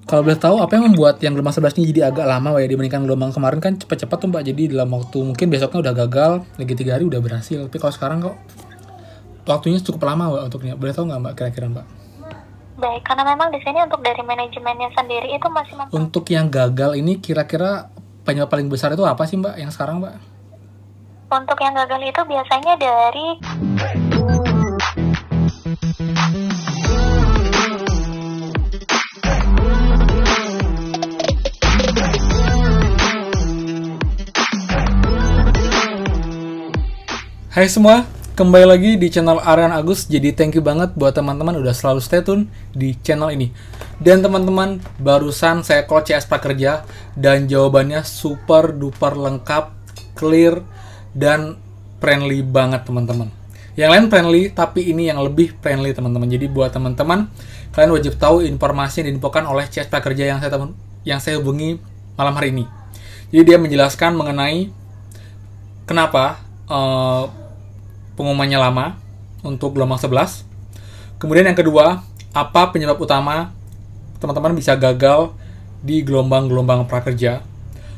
Kalau boleh tahu apa yang membuat yang gelombang 11 ini jadi agak lama ya dibandingkan gelombang kemarin kan cepat-cepat tuh Mbak. Jadi dalam waktu mungkin besoknya udah gagal, lagi 3 hari udah berhasil. Tapi kalau sekarang kok waktunya cukup lama Mbak untuknya. Boleh tahu nggak Mbak kira-kira Mbak? Baik, karena memang di sini untuk dari manajemennya sendiri itu masih Untuk yang gagal ini kira-kira penyebab paling besar itu apa sih Mbak yang sekarang Mbak? Untuk yang gagal itu biasanya dari Hai semua, kembali lagi di channel Aryan Agus. Jadi thank you banget buat teman-teman udah selalu stay tune di channel ini. Dan teman-teman, barusan saya call CS Prakerja dan jawabannya super duper lengkap, clear, dan friendly banget teman-teman. Yang lain friendly, tapi ini yang lebih friendly teman-teman. Jadi buat teman-teman, kalian wajib tahu informasi yang diinfokan oleh CS Prakerja yang saya hubungi malam hari ini. Jadi dia menjelaskan mengenai kenapa pengumumannya lama untuk gelombang 11. Kemudian yang kedua, apa penyebab utama teman-teman bisa gagal di gelombang-gelombang prakerja.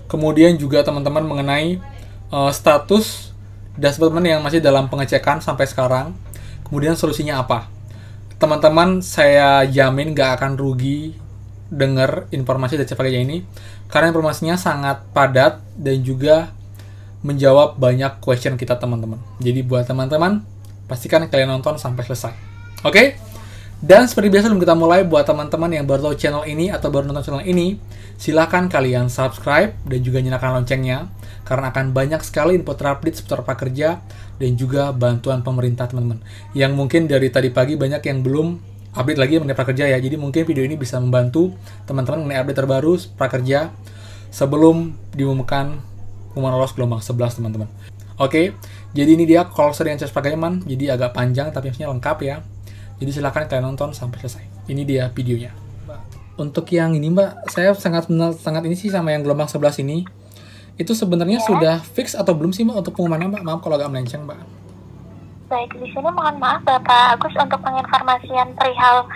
Kemudian juga teman-teman mengenai status dashboard teman yang masih dalam pengecekan sampai sekarang. Kemudian solusinya apa. Teman-teman saya jamin gak akan rugi dengar informasi dari prakerja ini. Karena informasinya sangat padat dan juga menjawab banyak question kita teman-teman. Jadi buat teman-teman, pastikan kalian nonton sampai selesai. Oke? Dan seperti biasa sebelum kita mulai, buat teman-teman yang baru tahu channel ini atau baru nonton channel ini, silahkan kalian subscribe dan juga nyalakan loncengnya, karena akan banyak sekali info terupdate seputar prakerja dan juga bantuan pemerintah teman-teman. Yang mungkin dari tadi pagi banyak yang belum update lagi mengenai prakerja ya. Jadi mungkin video ini bisa membantu teman-teman mengenai update terbaru prakerja sebelum diumumkan pengumuman lolos gelombang 11 teman-teman. Oke, jadi ini dia call yang CS Prakerja, jadi agak panjang tapi maksudnya lengkap ya. Jadi silahkan kalian nonton sampai selesai. Ini dia videonya. Untuk yang ini Mbak, saya sangat ini sih sama yang gelombang 11 ini. Itu sebenarnya sudah fix atau belum sih Mbak untuk pengumumannya Mbak? Maaf kalau agak melenceng Mbak. Baik, di sini mohon maaf Bapak Agus untuk penginformasian perihal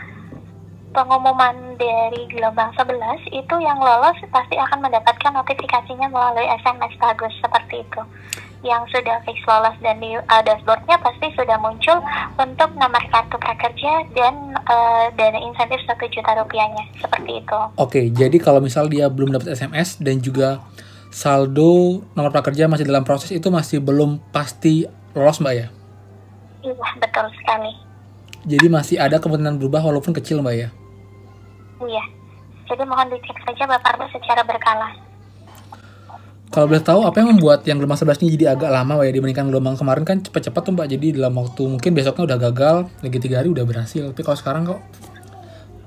pengumuman dari gelombang 11 itu yang lolos pasti akan mendapatkan notifikasinya melalui SMS Agus seperti itu. Yang sudah fix lolos dan di dashboardnya pasti sudah muncul untuk nomor kartu prakerja dan dana insentif 1 juta rupiahnya seperti itu. Oke, jadi kalau misal dia belum dapat SMS dan juga saldo nomor prakerja masih dalam proses, itu masih belum pasti lolos Mbak ya? Iya, betul sekali. Jadi masih ada kemungkinan berubah walaupun kecil Mbak ya? Iya, jadi mohon dicek saja Bapak Agus secara berkala. Kalau boleh tahu apa yang membuat yang gelombang 11 ini jadi agak lama Mbak ya dibandingkan gelombang kemarin kan cepat-cepat tuh Mbak. Jadi dalam waktu mungkin besoknya udah gagal, lagi 3 hari udah berhasil. Tapi kalau sekarang kok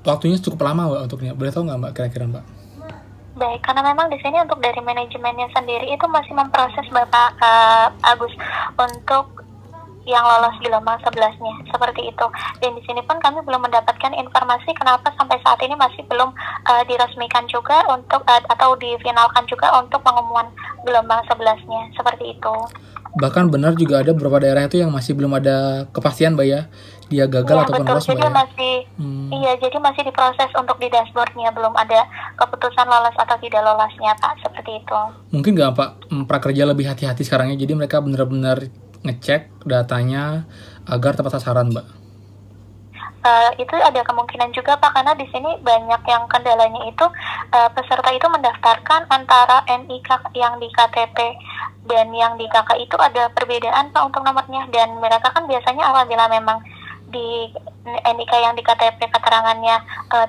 waktunya cukup lama Mbak untuknya. Boleh tahu nggak Mbak kira-kira Mbak? Baik, karena memang di sini untuk dari manajemennya sendiri itu masih memproses Bapak Agus untuk yang lolos gelombang 11-nya seperti itu. Dan di sini pun kami belum mendapatkan informasi kenapa sampai saat ini masih belum diresmikan juga untuk atau difinalkan juga untuk pengumuman gelombang 11-nya seperti itu. Bahkan benar juga ada beberapa daerah itu yang masih belum ada kepastian Mbak ya, dia gagal ataupun lolos Mbak ya. Iya, jadi masih diproses untuk di dashboardnya, belum ada keputusan lolos atau tidak lolosnya Pak, seperti itu. Mungkin nggak Pak, prakerja lebih hati-hati sekarang ya, jadi mereka benar-benar ngecek datanya agar tepat sasaran Mbak. Itu ada kemungkinan juga Pak, karena di sini banyak yang kendalanya itu peserta itu mendaftarkan antara NIK yang di KTP dan yang di KK itu ada perbedaan Pak untuk nomornya, dan mereka kan biasanya apabila memang di NIK yang di KTP keterangannya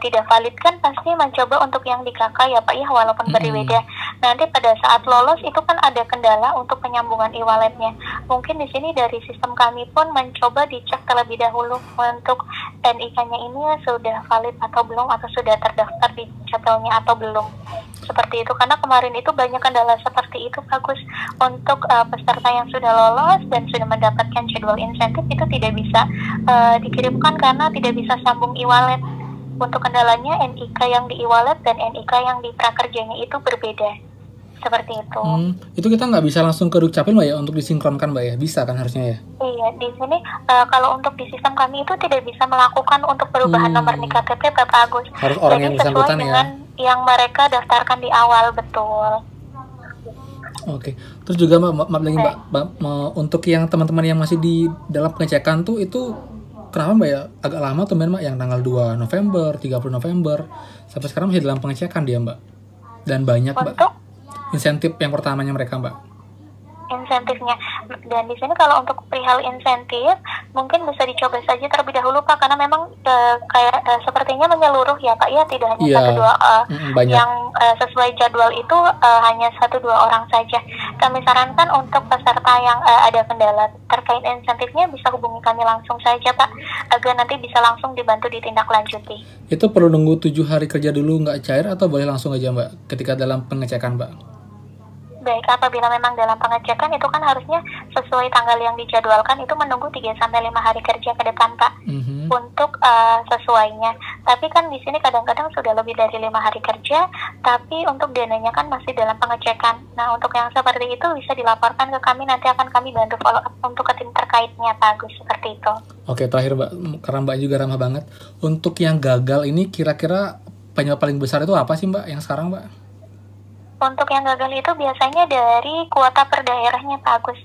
tidak valid kan pasti mencoba untuk yang di KK ya Pak ya, walaupun berbeda. Nanti pada saat lolos itu kan ada kendala untuk penyambungan e-walletnya. Mungkin di sini dari sistem kami pun mencoba dicek terlebih dahulu untuk NIK-nya ini sudah valid atau belum, atau sudah terdaftar di CPL-nya atau belum. Seperti itu, karena kemarin itu banyak kendala seperti itu bagus untuk peserta yang sudah lolos dan sudah mendapatkan jadwal insentif itu tidak bisa dikirimkan karena tidak bisa sambung e-wallet. Untuk kendalanya NIK yang di e-wallet dan NIK yang di prakerjanya itu berbeda. Seperti itu. Itu kita nggak bisa langsung ke Dukcapil Mbak ya untuk disinkronkan Mbak ya? Bisa kan harusnya ya? Iya, di sini kalau untuk di sistem kami itu tidak bisa melakukan untuk perubahan nomor NIK KTP Bapak Agus. Harus orang yang bersangkutan ya? yang mereka daftarkan di awal, betul. Oke. Terus juga Mbak, maaf lagi Mbak, untuk yang teman-teman yang masih di dalam pengecekan tuh itu kenapa Mbak ya agak lama tuh Mbak yang tanggal 2 November, 30 November sampai sekarang masih dalam pengecekan dia Mbak. Dan banyak Mbak Untuk insentif yang pertamanya mereka Mbak. insentifnya, dan di sini kalau untuk perihal insentif mungkin bisa dicoba saja terlebih dahulu Pak, karena memang sepertinya menyeluruh ya Pak ya, tidak hanya Iya, satu dua banyak. yang sesuai jadwal itu hanya 1-2 orang saja. Kami sarankan untuk peserta yang ada kendala terkait insentifnya bisa hubungi kami langsung saja Pak, agar nanti bisa langsung dibantu ditindaklanjuti. Itu perlu nunggu 7 hari kerja dulu nggak cair atau boleh langsung aja Mbak ketika dalam pengecekan Mbak? Baik, apabila memang dalam pengecekan itu kan harusnya sesuai tanggal yang dijadwalkan, itu menunggu 3-5 hari kerja ke depan Pak, untuk sesuainya. Tapi kan di sini kadang-kadang sudah lebih dari 5 hari kerja, tapi untuk dananya kan masih dalam pengecekan. Nah, untuk yang seperti itu bisa dilaporkan ke kami, nanti akan kami bantu follow up untuk ke tim terkaitnya Pak Agus, seperti itu. Oke, terakhir Mbak, karena Mbak juga ramah banget. Untuk yang gagal ini kira-kira penyebab paling besar itu apa sih Mbak yang sekarang Mbak? Untuk yang gagal itu biasanya dari kuota per daerahnya Pak Agus.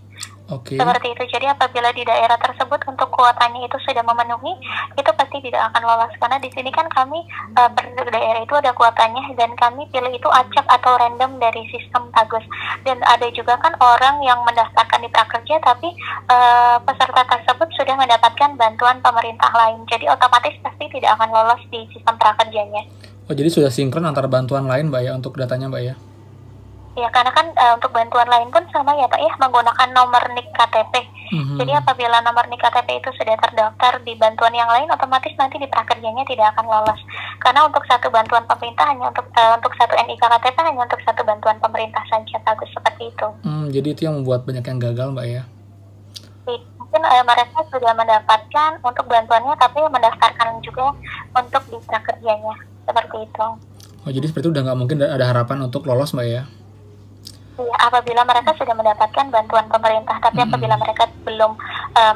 Oke. Seperti itu. Jadi apabila di daerah tersebut untuk kuotanya itu sudah memenuhi, itu pasti tidak akan lolos. Karena di sini kan kami per daerah itu ada kuotanya, dan kami pilih itu acak atau random dari sistem Pak Agus. Dan ada juga kan orang yang mendaftarkan di prakerja, tapi peserta tersebut sudah mendapatkan bantuan pemerintah lain. Jadi otomatis pasti tidak akan lolos di sistem prakerjanya. Oh, jadi sudah sinkron antara bantuan lain Mbak ya untuk datanya Mbak ya? Ya, karena kan untuk bantuan lain pun sama ya Pak ya, menggunakan nomor NIK KTP. Jadi apabila nomor NIK KTP itu sudah terdaftar di bantuan yang lain, otomatis nanti di prakerjanya tidak akan lolos. Karena untuk satu bantuan pemerintah hanya untuk satu NIK KTP hanya untuk satu bantuan pemerintah saja, bagus seperti itu. Jadi itu yang membuat banyak yang gagal Mbak ya? Mungkin mereka sudah mendapatkan untuk bantuannya, tapi mendaftarkan juga untuk di prakerjanya, seperti itu. Oh, jadi seperti itu udah nggak mungkin ada harapan untuk lolos Mbak ya? Ya, apabila mereka sudah mendapatkan bantuan pemerintah, tapi apabila mereka belum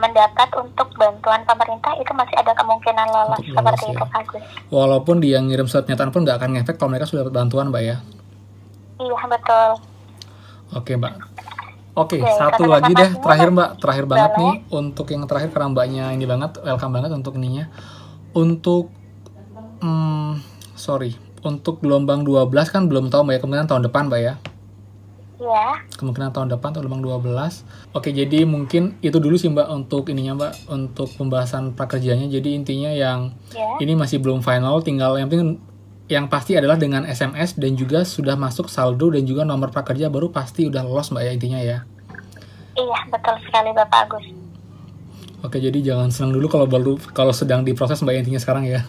mendapat untuk bantuan pemerintah, itu masih ada kemungkinan lolos, seperti itu Pak Agus. Walaupun dia ngirim surat pernyataan pun nggak akan ngefek kalau mereka sudah dapat bantuan Mbak ya? Iya, betul. Oke Mbak. Oke, satu lagi deh, terakhir Mbak, terakhir banget nih, untuk yang terakhir karena Mbaknya ini banget, welcome banget untuk ininya. Untuk, untuk gelombang 12 kan belum tahu Mbak ya, kemungkinan tahun depan Mbak ya? Iya. Kemungkinan tahun depan atau gelombang 12. Oke, jadi mungkin itu dulu sih Mbak untuk ininya Mbak, untuk pembahasan prakerjanya. Jadi intinya yang ini masih belum final, tinggal yang penting yang pasti adalah dengan SMS dan juga sudah masuk saldo dan juga nomor prakerja baru pasti udah lolos Mbak ya intinya ya. Iya, betul sekali Bapak Agus. Oke, jadi jangan senang dulu kalau sedang diproses Mbak ya intinya sekarang ya.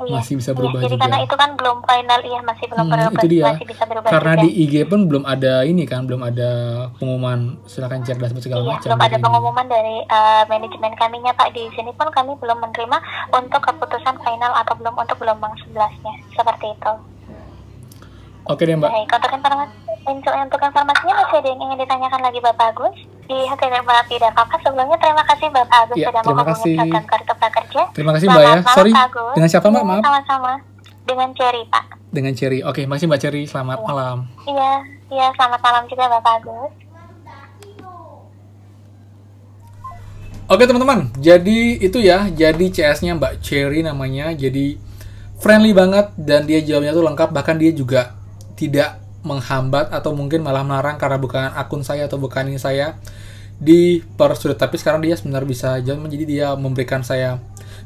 Masih bisa berubah jadi juga. Karena itu kan belum final, masih belum berubah, itu dia. masih bisa berubah karena juga. Di IG pun belum ada ini kan, belum ada pengumuman silakan cek dashboard segala macam. Belum ada pengumuman dari manajemen kaminya Pak. Di sini pun kami belum menerima untuk keputusan final atau belum untuk gelombang 11-nya, seperti itu. Oke deh Mbak. Baik, untuk informasinya masih ada yang ingin ditanyakan lagi Bapak Agus? Tidak apa-apa. Sebelumnya terima kasih Bapak Agus sudah menghubungi program Kartu Prakerja. Terima kasih Mbak ya. Sorry, dengan siapa Mbak? Maaf. Sama-sama. Dengan Cherry Pak. Dengan Cherry. Oke, makasih Mbak Cherry. Selamat malam. Iya, selamat malam juga Bapak Agus. Oke teman-teman, jadi itu ya, jadi CS-nya Mbak Cherry namanya, jadi friendly banget dan dia jawabnya tuh lengkap, bahkan dia juga tidak menghambat atau mungkin malah melarang karena bukan akun saya atau bukan ini saya dipersulit, tapi sekarang dia sebenarnya bisa jawab, jadi dia memberikan saya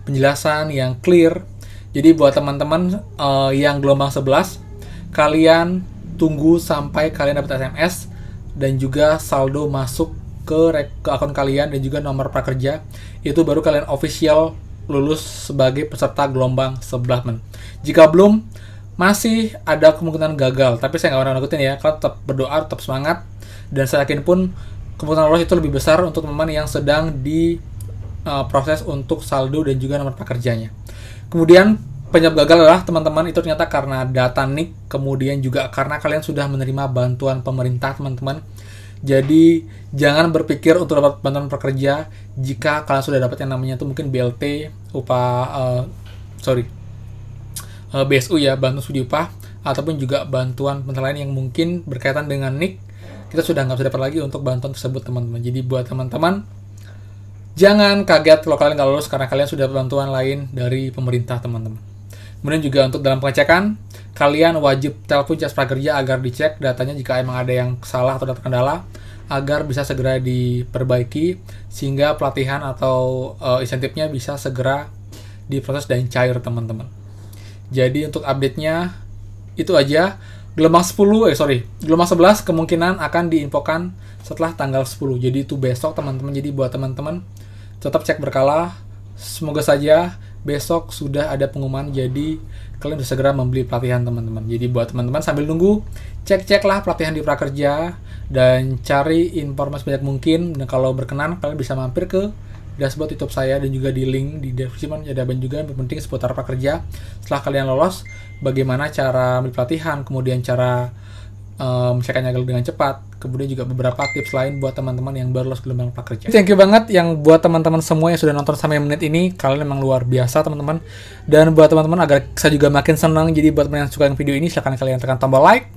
penjelasan yang clear. Jadi buat teman-teman yang gelombang 11, kalian tunggu sampai kalian dapat SMS dan juga saldo masuk ke akun kalian dan juga nomor prakerja, itu baru kalian official lulus sebagai peserta gelombang 11. Jika belum, masih ada kemungkinan gagal, tapi saya nggak mau nakutin ya, kalian tetap berdoa, tetap semangat, dan saya yakin pun kemungkinan lolos itu lebih besar untuk teman-teman yang sedang di proses untuk saldo dan juga nomor prakerjanya. Kemudian penyebab gagal adalah teman-teman itu ternyata karena data NIK, kemudian juga karena kalian sudah menerima bantuan pemerintah teman-teman. Jadi jangan berpikir untuk dapat bantuan prakerja jika kalian sudah dapat yang namanya itu mungkin BLT, BSU ya, bantuan studi upah, ataupun juga bantuan lain yang mungkin berkaitan dengan NIK, kita sudah nggak bisa dapat lagi untuk bantuan tersebut teman-teman. Jadi buat teman-teman, jangan kaget kalau kalian nggak lulus karena kalian sudah bantuan lain dari pemerintah teman-teman. Kemudian juga untuk dalam pengecekan, kalian wajib telepon Jasa Prakerja agar dicek datanya jika emang ada yang salah atau ada kendala, agar bisa segera diperbaiki sehingga pelatihan atau insentifnya bisa segera diproses dan cair teman-teman. Jadi untuk update-nya itu aja. Gelombang 11 kemungkinan akan diinfokan setelah tanggal 10. Jadi itu besok teman-teman. Jadi buat teman-teman tetap cek berkala. Semoga saja besok sudah ada pengumuman, jadi kalian bisa segera membeli pelatihan teman-teman. Jadi buat teman-teman sambil nunggu, cek-ceklah pelatihan di Prakerja dan cari informasi banyak mungkin. Dan kalau berkenan, kalian bisa mampir ke dashboard YouTube saya dan juga di link di deskripsi ada juga yang penting seputar Prakerja. Setelah kalian lolos, bagaimana cara membeli pelatihan, kemudian cara menceknya dengan cepat, kemudian juga beberapa tips lain buat teman-teman yang baru lulus gelombang prakerja. Thank you banget yang buat teman-teman semua yang sudah nonton sampai menit ini, kalian memang luar biasa teman-teman. Dan buat teman-teman agar saya juga makin senang, jadi buat teman yang suka dengan video ini silahkan kalian tekan tombol like.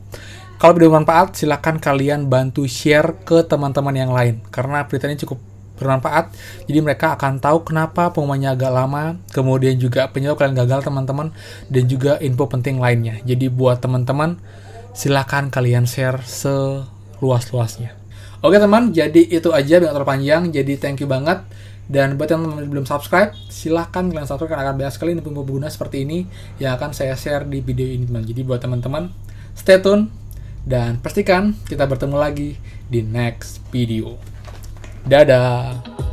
Kalau video bermanfaat, silahkan kalian bantu share ke teman-teman yang lain, karena berita ini cukup bermanfaat, jadi mereka akan tahu kenapa pengumumannya agak lama, kemudian juga penyebab kalian gagal teman-teman, dan juga info penting lainnya. Jadi buat teman-teman, silahkan kalian share seluas-luasnya. Oke teman, jadi itu aja, biar terlalu panjang. Jadi thank you banget. Dan buat yang belum subscribe, silahkan kalian subscribe karena akan banyak sekali info berguna seperti ini yang akan saya share di video ini teman. Jadi buat teman-teman, stay tune dan pastikan kita bertemu lagi di next video. Dadah!